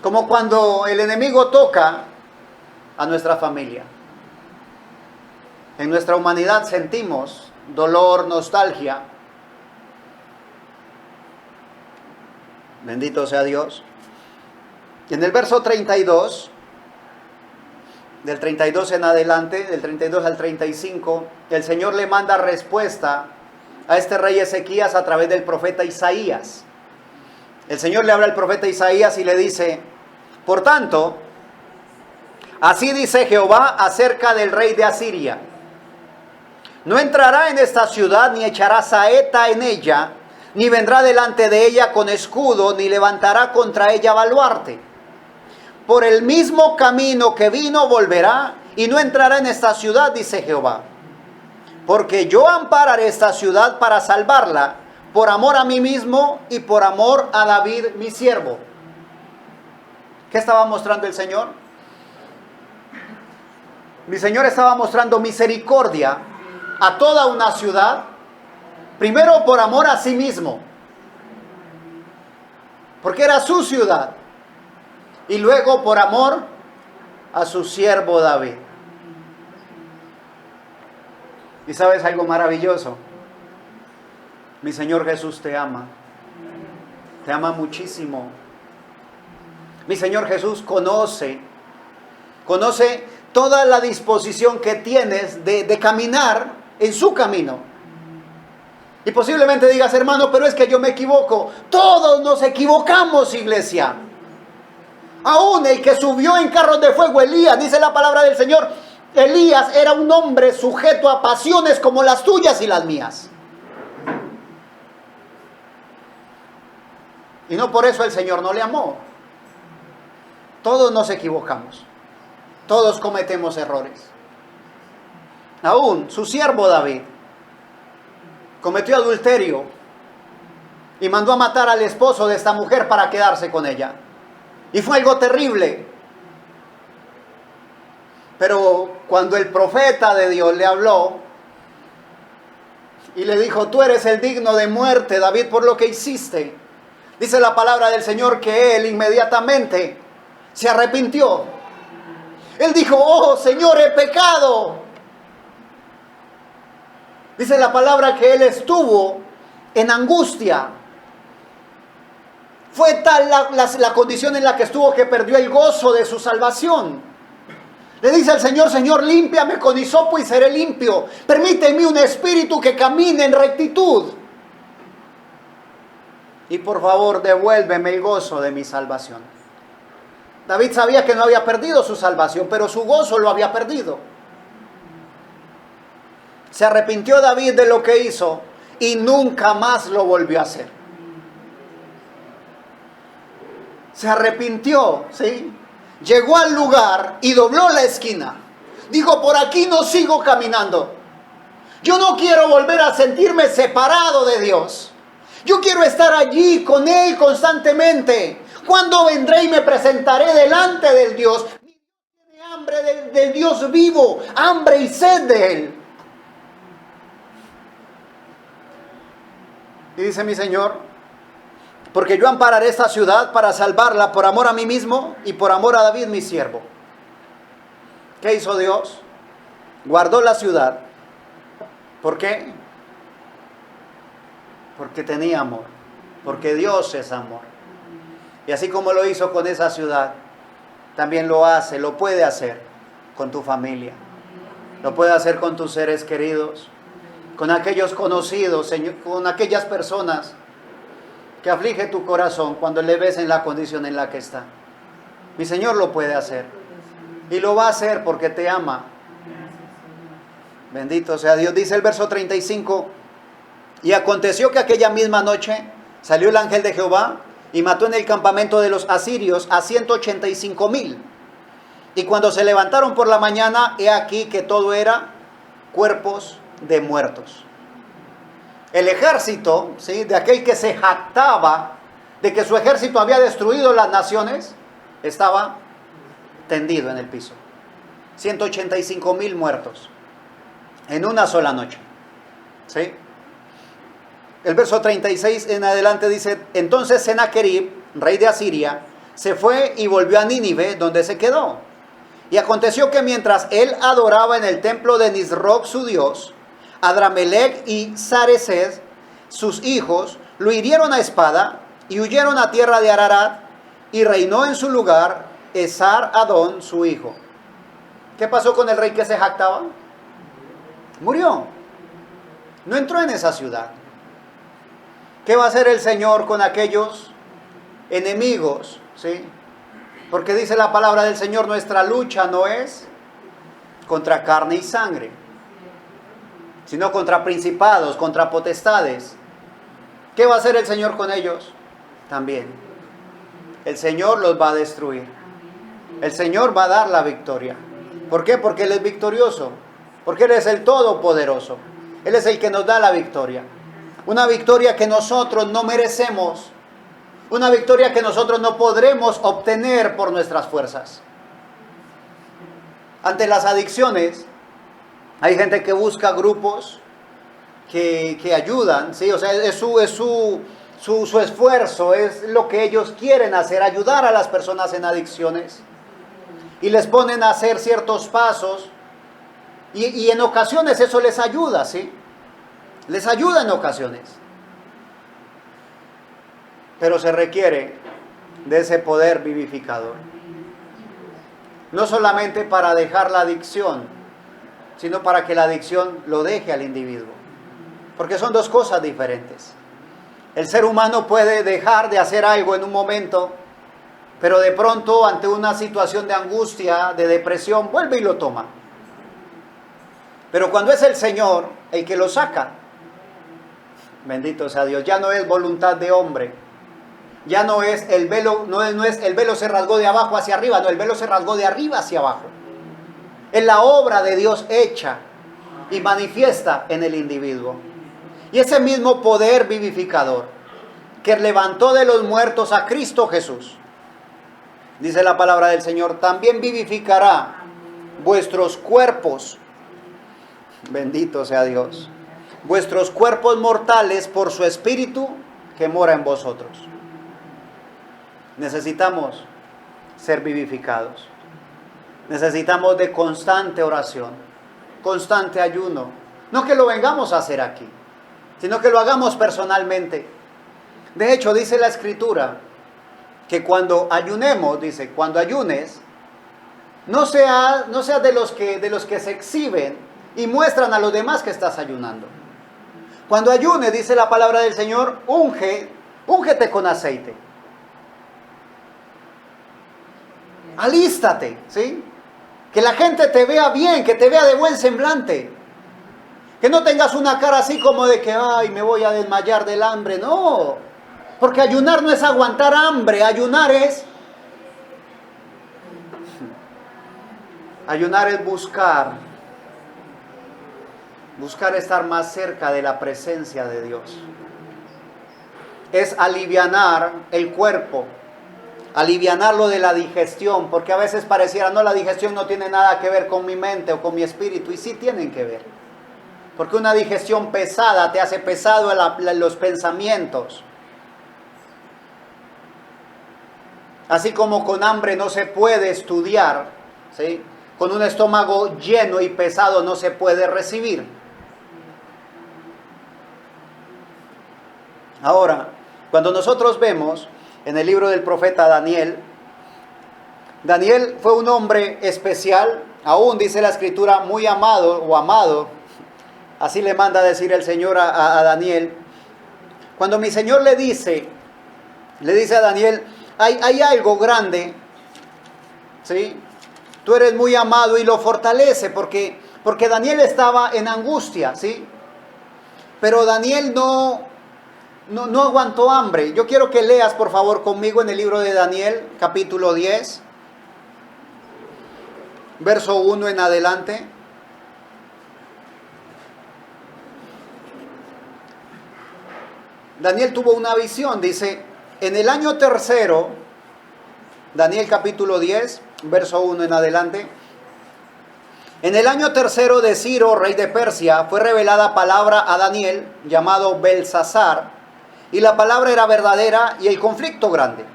Como cuando el enemigo toca a nuestra familia. En nuestra humanidad sentimos dolor, nostalgia. Bendito sea Dios. Y en el verso 32, del 32 en adelante, del 32 al 35, el Señor le manda respuesta a este rey Ezequías a través del profeta Isaías. El Señor le habla al profeta Isaías y le dice: por tanto, así dice Jehová acerca del rey de Asiria: no entrará en esta ciudad, ni echará saeta en ella, ni vendrá delante de ella con escudo, ni levantará contra ella baluarte. Por el mismo camino que vino volverá, y no entrará en esta ciudad, dice Jehová. Porque yo ampararé esta ciudad para salvarla, por amor a mí mismo y por amor a David mi siervo. ¿Qué estaba mostrando el Señor? Mi Señor estaba mostrando misericordia a toda una ciudad, primero por amor a sí mismo, porque era su ciudad, y luego por amor a su siervo David. ¿Y sabes algo maravilloso? Mi Señor Jesús te ama muchísimo. Mi Señor Jesús conoce toda la disposición que tienes de caminar en su camino. Y posiblemente digas: hermano, pero es que yo me equivoco. Todos nos equivocamos, iglesia. Aún el que subió en carros de fuego, Elías, dice la palabra del Señor, Elías era un hombre sujeto a pasiones como las tuyas y las mías. Y no por eso el Señor no le amó. Todos nos equivocamos. Todos cometemos errores. Aún su siervo David cometió adulterio y mandó a matar al esposo de esta mujer para quedarse con ella. Y fue algo terrible. Pero cuando el profeta de Dios le habló y le dijo: tú eres el digno de muerte, David, por lo que hiciste, dice la palabra del Señor que él inmediatamente se arrepintió. Él dijo: oh Señor, he pecado. Dice la palabra que él estuvo en angustia. Fue tal la condición en la que estuvo que perdió el gozo de su salvación. Le dice al Señor: Señor, límpiame con hisopo y seré limpio. Permíteme un espíritu que camine en rectitud. Y por favor, devuélveme el gozo de mi salvación. David sabía que no había perdido su salvación, pero su gozo lo había perdido. Se arrepintió David de lo que hizo y nunca más lo volvió a hacer. Se arrepintió, ¿sí? Llegó al lugar y dobló la esquina. Dijo: por aquí no sigo caminando. Yo no quiero volver a sentirme separado de Dios. Yo quiero estar allí con Él constantemente. ¿Cuándo vendré y me presentaré delante del Dios? Tiene hambre del Dios vivo, hambre y sed de Él. Y dice mi Señor: porque yo ampararé esta ciudad para salvarla por amor a mí mismo y por amor a David mi siervo. ¿Qué hizo Dios? Guardó la ciudad. ¿Por qué? Porque tenía amor. Porque Dios es amor. Y así como lo hizo con esa ciudad, también lo hace, lo puede hacer con tu familia. Lo puede hacer con tus seres queridos, con aquellos conocidos, con aquellas personas que aflige tu corazón cuando le ves en la condición en la que está. Mi Señor lo puede hacer. Y lo va a hacer porque te ama. Bendito sea Dios. Dice el verso 35. Y aconteció que aquella misma noche salió el ángel de Jehová y mató en el campamento de los asirios a 185,000. Y cuando se levantaron por la mañana, he aquí que todo era cuerpos de muertos. El ejército, ¿sí?, de aquel que se jactaba de que su ejército había destruido las naciones, estaba tendido en el piso. 185,000 muertos en una sola noche. ¿Sí? El verso 36 en adelante dice: entonces Sennacherib, rey de Asiria, se fue y volvió a Nínive, donde se quedó. Y aconteció que mientras él adoraba en el templo de Nisroch su dios, Adramelech y Sarecer, sus hijos, lo hirieron a espada y huyeron a tierra de Ararat, y reinó en su lugar Esar-Adón su hijo. ¿Qué pasó con el rey que se jactaba? Murió. No entró en esa ciudad. ¿Qué va a hacer el Señor con aquellos enemigos? ¿Sí? Porque dice la palabra del Señor, nuestra lucha no es contra carne y sangre, sino contra principados, contra potestades. ¿Qué va a hacer el Señor con ellos? También. El Señor los va a destruir. El Señor va a dar la victoria. ¿Por qué? Porque Él es victorioso. Porque Él es el Todopoderoso. Él es el que nos da la victoria. Una victoria que nosotros no merecemos. Una victoria que nosotros no podremos obtener por nuestras fuerzas. Ante las adicciones, hay gente que busca grupos que ayudan, ¿sí? O sea, es su esfuerzo, es lo que ellos quieren hacer, ayudar a las personas en adicciones. Y les ponen a hacer ciertos pasos. Y en ocasiones eso les ayuda, ¿sí? Les ayuda en ocasiones. Pero se requiere de ese poder vivificador. No solamente para dejar la adicción, sino para que la adicción lo deje al individuo. Porque son dos cosas diferentes. El ser humano puede dejar de hacer algo en un momento, pero de pronto ante una situación de angustia, de depresión, vuelve y lo toma. Pero cuando es el Señor el que lo saca, bendito sea Dios, ya no es voluntad de hombre, ya no es el velo, no es el velo se rasgó de abajo hacia arriba, no, el velo se rasgó de arriba hacia abajo. Es la obra de Dios hecha y manifiesta en el individuo. Y ese mismo poder vivificador que levantó de los muertos a Cristo Jesús, dice la palabra del Señor, también vivificará vuestros cuerpos, bendito sea Dios, vuestros cuerpos mortales por su Espíritu que mora en vosotros. Necesitamos ser vivificados. Necesitamos de constante oración, constante ayuno. No que lo vengamos a hacer aquí, sino que lo hagamos personalmente. De hecho, dice la Escritura que cuando ayunemos, dice, cuando ayunes, no sea de los que se exhiben y muestran a los demás que estás ayunando. Cuando ayunes, dice la palabra del Señor, úngete con aceite. Alístate, ¿sí? Que la gente te vea bien, que te vea de buen semblante. Que no tengas una cara así como de que, ay, me voy a desmayar del hambre. No, porque ayunar no es aguantar hambre, ayunar es buscar estar más cerca de la presencia de Dios. Es alivianar el cuerpo, alivianarlo de la digestión, porque a veces pareciera, no, la digestión no tiene nada que ver con mi mente o con mi espíritu, y sí tienen que ver. Porque una digestión pesada te hace pesado los pensamientos. Así como con hambre no se puede estudiar, ¿sí? Con un estómago lleno y pesado no se puede recibir. Ahora, cuando nosotros vemos en el libro del profeta Daniel, Daniel fue un hombre especial, aún dice la Escritura, muy amado o amado. Así le manda a decir el Señor a Daniel. Cuando mi Señor le dice a Daniel, hay algo grande, ¿sí? Tú eres muy amado, y lo fortalece porque Daniel estaba en angustia, ¿sí? Pero Daniel no aguantó hambre. Yo quiero que leas por favor conmigo en el libro de Daniel, capítulo 10, verso 1 en adelante. Daniel tuvo una visión, dice, en el año tercero, Daniel capítulo 10, verso 1 en adelante. En el año tercero de Ciro, rey de Persia, fue revelada palabra a Daniel, llamado Belsasar, y la palabra era verdadera y el conflicto grande.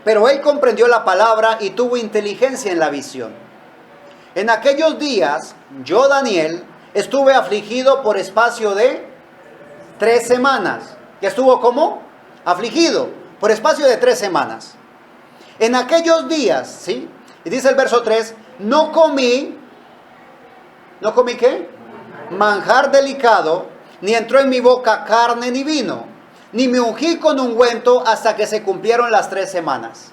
Pero él comprendió la palabra y tuvo inteligencia en la visión. En aquellos días, yo, Daniel, estuve afligido por espacio de 3 semanas. ¿Que estuvo cómo? Afligido por espacio de 3 semanas. En aquellos días, ¿sí? Y dice el verso 3, ¿no comí qué? Manjar delicado, ni entró en mi boca carne ni vino, ni me ungí con ungüento hasta que se cumplieron las 3 semanas.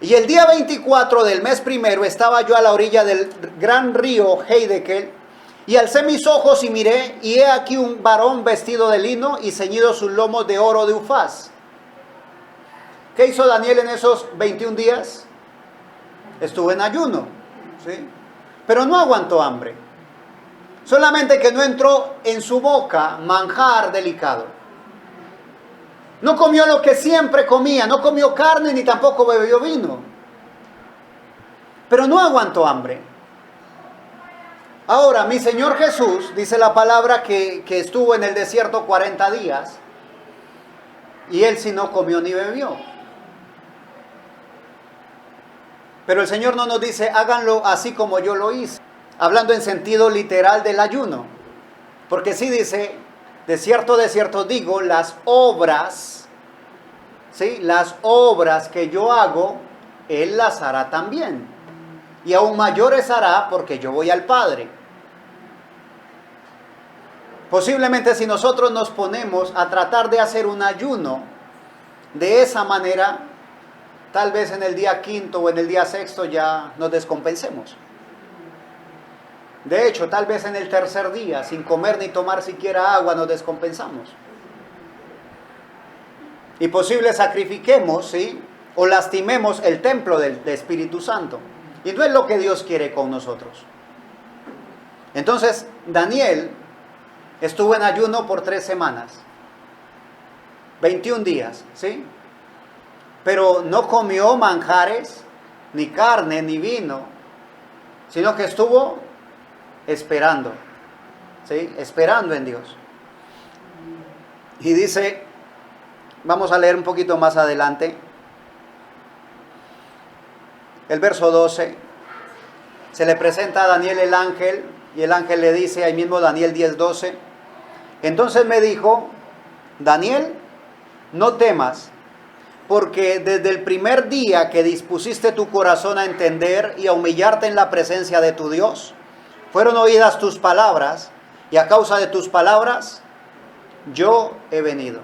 Y el día 24 del mes primero estaba yo a la orilla del gran río Heidekel, y alcé mis ojos y miré, y he aquí un varón vestido de lino y ceñido sus lomos de oro de Ufaz. ¿Qué hizo Daniel en esos 21 días? Estuvo en ayuno, ¿sí? Pero no aguantó hambre. Solamente que no entró en su boca manjar delicado. No comió lo que siempre comía, no comió carne ni tampoco bebió vino. Pero no aguantó hambre. Ahora, mi Señor Jesús, dice la palabra que estuvo en el desierto 40 días, y Él sí no comió ni bebió. Pero el Señor no nos dice, háganlo así como yo lo hice, hablando en sentido literal del ayuno. Porque sí dice, de cierto digo, las obras, ¿sí? Las obras que yo hago, Él las hará también. Y aún mayores hará porque yo voy al Padre. Posiblemente si nosotros nos ponemos a tratar de hacer un ayuno de esa manera, tal vez en el día 5 o en el día 6 ya nos descompensemos. De hecho, tal vez en el 3er día, sin comer ni tomar siquiera agua, nos descompensamos. Y posible sacrifiquemos, ¿sí? O lastimemos el templo del Espíritu Santo. Y no es lo que Dios quiere con nosotros. Entonces, Daniel estuvo en ayuno por 3 semanas. 21 días, ¿sí? Pero no comió manjares, ni carne, ni vino, sino que estuvo esperando, ¿sí? Esperando en Dios. Y dice, vamos a leer un poquito más adelante, el verso 12, se le presenta a Daniel el ángel, y el ángel le dice, ahí mismo Daniel 10:12, entonces me dijo, Daniel, no temas, porque desde el primer día que dispusiste tu corazón a entender y a humillarte en la presencia de tu Dios, fueron oídas tus palabras, y a causa de tus palabras, yo he venido.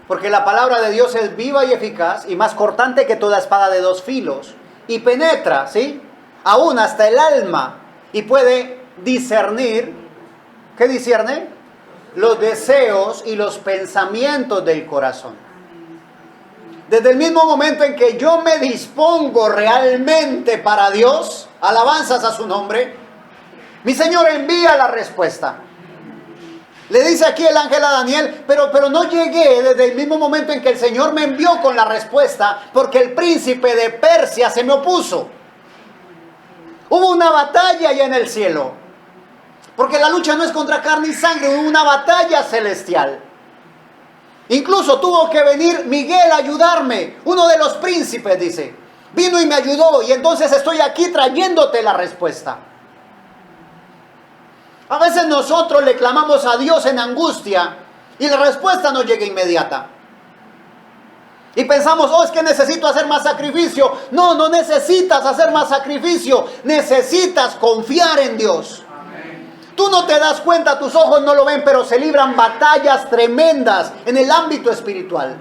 Porque la palabra de Dios es viva y eficaz, y más cortante que toda espada de 2 filos, y penetra, ¿sí? Aún hasta el alma, y puede discernir, ¿qué discierne? Los deseos y los pensamientos del corazón. Desde el mismo momento en que yo me dispongo realmente para Dios, alabanzas a su nombre, mi Señor envía la respuesta. Le dice aquí el ángel a Daniel, pero no llegué desde el mismo momento en que el Señor me envió con la respuesta, porque el príncipe de Persia se me opuso. Hubo una batalla allá en el cielo, porque la lucha no es contra carne y sangre, hubo una batalla celestial. Incluso tuvo que venir Miguel a ayudarme, uno de los príncipes, dice. Vino y me ayudó, y entonces estoy aquí trayéndote la respuesta. A veces nosotros le clamamos a Dios en angustia y la respuesta no llega inmediata. Y pensamos, es que necesito hacer más sacrificio. No, no necesitas hacer más sacrificio. Necesitas confiar en Dios. Amén. Tú no te das cuenta, tus ojos no lo ven, pero se libran batallas tremendas en el ámbito espiritual.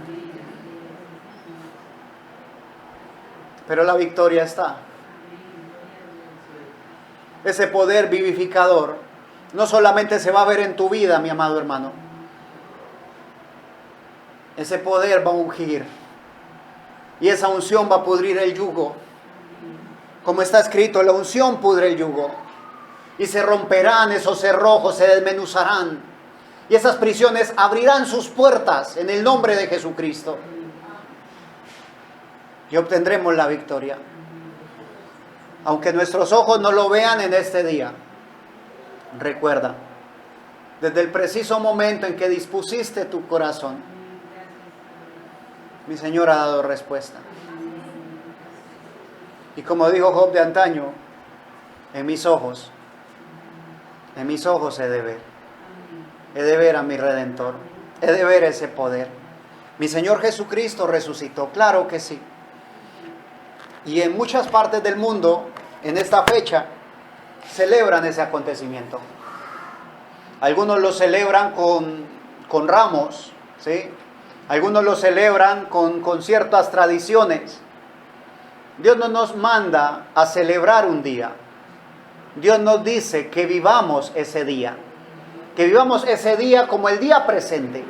Pero la victoria está. Ese poder vivificador no solamente se va a ver en tu vida, mi amado hermano. Ese poder va a ungir. Y esa unción va a pudrir el yugo. Como está escrito, la unción pudre el yugo. Y se romperán esos cerrojos, se desmenuzarán. Y esas prisiones abrirán sus puertas en el nombre de Jesucristo. Y obtendremos la victoria. Aunque nuestros ojos no lo vean en este día. Recuerda, desde el preciso momento en que dispusiste tu corazón, mi Señor ha dado respuesta. Y como dijo Job de antaño, en mis ojos he de ver a mi Redentor, he de ver ese poder. Mi Señor Jesucristo resucitó, claro que sí. Y en muchas partes del mundo, en esta fecha, celebran ese acontecimiento. Algunos lo celebran con ramos, ¿sí? Algunos lo celebran con ciertas tradiciones. Dios no nos manda a celebrar un día. Dios nos dice que vivamos ese día. Que vivamos ese día como el día presente.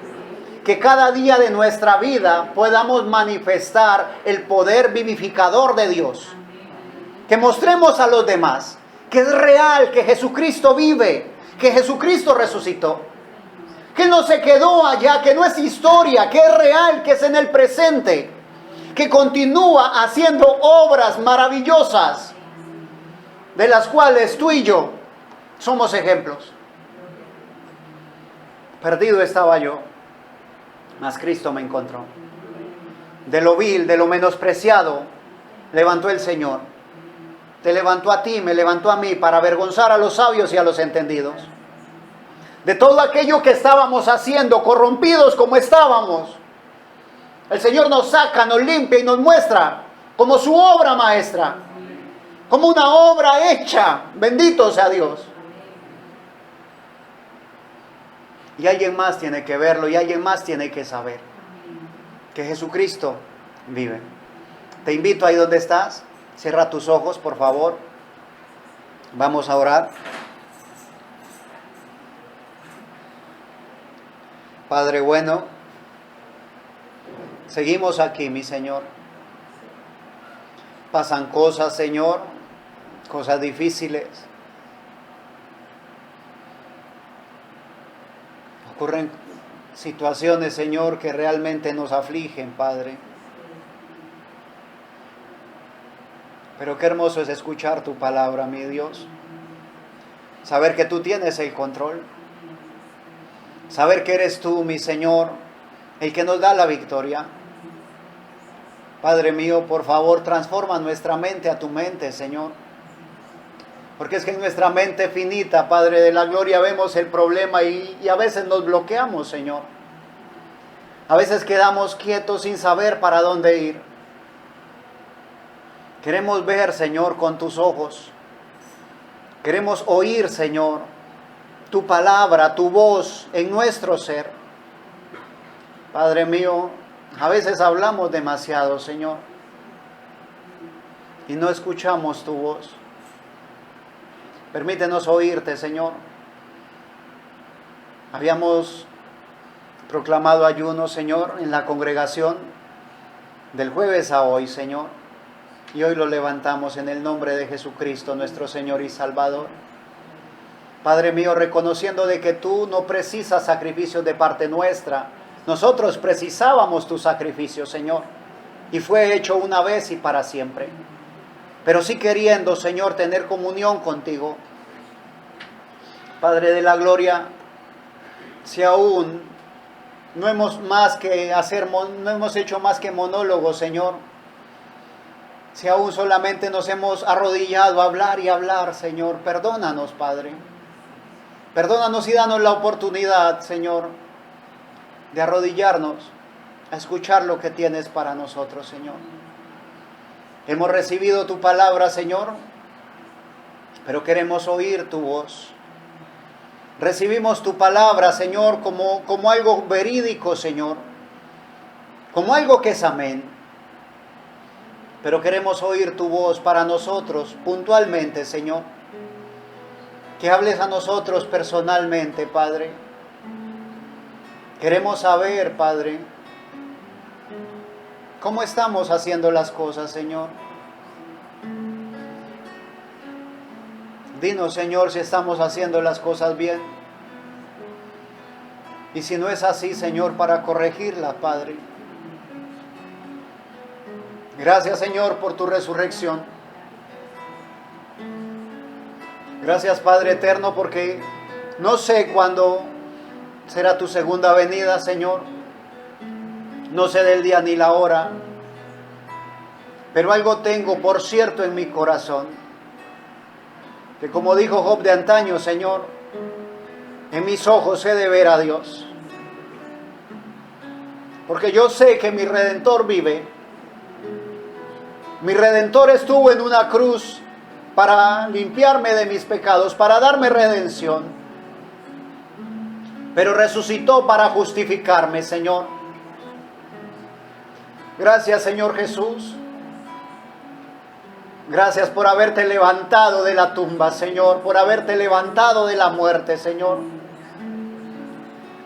Que cada día de nuestra vida podamos manifestar el poder vivificador de Dios. Que mostremos a los demás que es real, que Jesucristo vive, que Jesucristo resucitó. Que no se quedó allá, que no es historia, que es real, que es en el presente. Que continúa haciendo obras maravillosas, de las cuales tú y yo somos ejemplos. Perdido estaba yo, mas Cristo me encontró. De lo vil, de lo menospreciado, levantó el Señor. Te levantó a ti, me levantó a mí, para avergonzar a los sabios y a los entendidos. De todo aquello que estábamos haciendo, corrompidos como estábamos, el Señor nos saca, nos limpia y nos muestra como su obra maestra, como una obra hecha. Bendito sea Dios. Y alguien más tiene que verlo, y alguien más tiene que saber que Jesucristo vive. Te invito ahí donde estás, cierra tus ojos, por favor. Vamos a orar. Padre bueno, seguimos aquí, mi Señor. Pasan cosas, Señor, cosas difíciles. Ocurren situaciones, Señor, que realmente nos afligen, Padre. Pero qué hermoso es escuchar tu palabra, mi Dios. Saber que tú tienes el control. Saber que eres tú, mi Señor, el que nos da la victoria. Padre mío, por favor, transforma nuestra mente a tu mente, Señor. Porque es que en nuestra mente finita, Padre de la gloria, vemos el problema y a veces nos bloqueamos, Señor. A veces quedamos quietos sin saber para dónde ir. Queremos ver, Señor, con tus ojos. Queremos oír, Señor, tu palabra, tu voz en nuestro ser. Padre mío, a veces hablamos demasiado, Señor, y no escuchamos tu voz. Permítenos oírte, Señor. Habíamos proclamado ayuno, Señor, en la congregación del jueves a hoy, Señor. Y hoy lo levantamos en el nombre de Jesucristo, nuestro Señor y Salvador. Padre mío, reconociendo de que tú no precisas sacrificios de parte nuestra. Nosotros precisábamos tu sacrificio, Señor. Y fue hecho una vez y para siempre. Pero sí queriendo, Señor, tener comunión contigo. Padre de la gloria, si aún no hemos hecho más que monólogos, Señor. Si aún solamente nos hemos arrodillado a hablar y hablar, Señor, perdónanos, Padre. Perdónanos y danos la oportunidad, Señor, de arrodillarnos a escuchar lo que tienes para nosotros, Señor. Hemos recibido tu palabra, Señor, pero queremos oír tu voz. Recibimos tu palabra, Señor, como algo verídico, Señor, como algo que es amén. Pero queremos oír tu voz para nosotros puntualmente, Señor. Que hables a nosotros personalmente, Padre. Queremos saber, Padre, cómo estamos haciendo las cosas, Señor. Dinos, Señor, si estamos haciendo las cosas bien. Y si no es así, Señor, para corregirlas, Padre. Gracias, Señor, por tu resurrección. Gracias, Padre eterno, porque no sé cuándo será tu segunda venida, Señor. No sé del día ni la hora. Pero algo tengo, por cierto, en mi corazón, que como dijo Job de antaño, Señor, en mis ojos he de ver a Dios. Porque yo sé que mi Redentor vive. Mi Redentor estuvo en una cruz para limpiarme de mis pecados, para darme redención. Pero resucitó para justificarme, Señor. Gracias, Señor Jesús. Gracias por haberte levantado de la tumba, Señor, por haberte levantado de la muerte, Señor.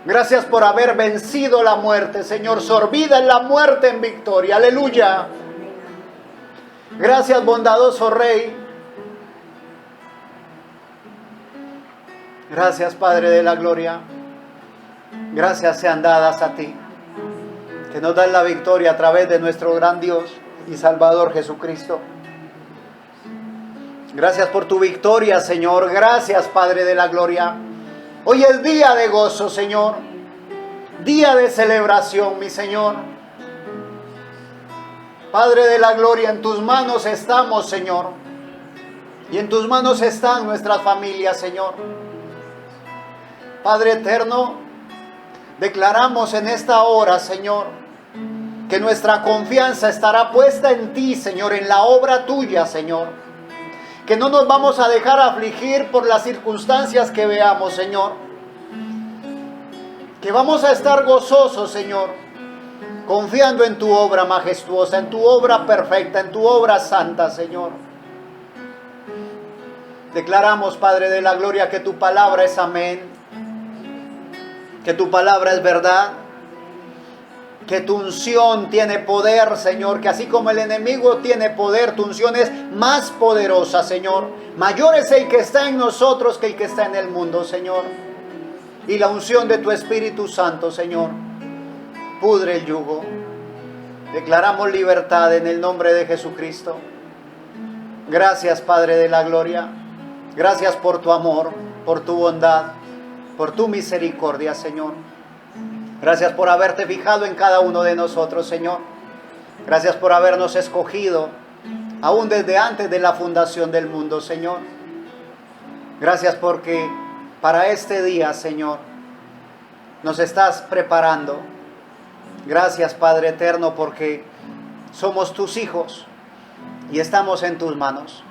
Gracias por haber vencido la muerte, Señor, sorbida en la muerte en victoria. Aleluya. Gracias, bondadoso Rey. Gracias, Padre de la gloria. Gracias sean dadas a ti, que nos das la victoria a través de nuestro gran Dios y Salvador Jesucristo. Gracias por tu victoria, Señor. Gracias, Padre de la gloria. Hoy es día de gozo, Señor. Día de celebración, mi Señor. Padre de la gloria, en tus manos estamos, Señor. Y en tus manos están nuestras familias, Señor. Padre eterno, declaramos en esta hora, Señor, que nuestra confianza estará puesta en ti, Señor, en la obra tuya, Señor. Que no nos vamos a dejar afligir por las circunstancias que veamos, Señor. Que vamos a estar gozosos, Señor, confiando en tu obra majestuosa, en tu obra perfecta, en tu obra santa, Señor. Declaramos, Padre de la gloria, que tu palabra es amén, que tu palabra es verdad, que tu unción tiene poder, Señor, que así como el enemigo tiene poder, tu unción es más poderosa, Señor. Mayor es el que está en nosotros que el que está en el mundo, Señor. Y la unción de tu Espíritu Santo, Señor, pudre el yugo. Declaramos libertad en el nombre de Jesucristo. Gracias, Padre de la gloria. Gracias por tu amor, por tu bondad, por tu misericordia, Señor. Gracias por haberte fijado en cada uno de nosotros, Señor. Gracias por habernos escogido, aún desde antes de la fundación del mundo, Señor. Gracias porque para este día, Señor, nos estás preparando. Gracias, Padre eterno, porque somos tus hijos y estamos en tus manos.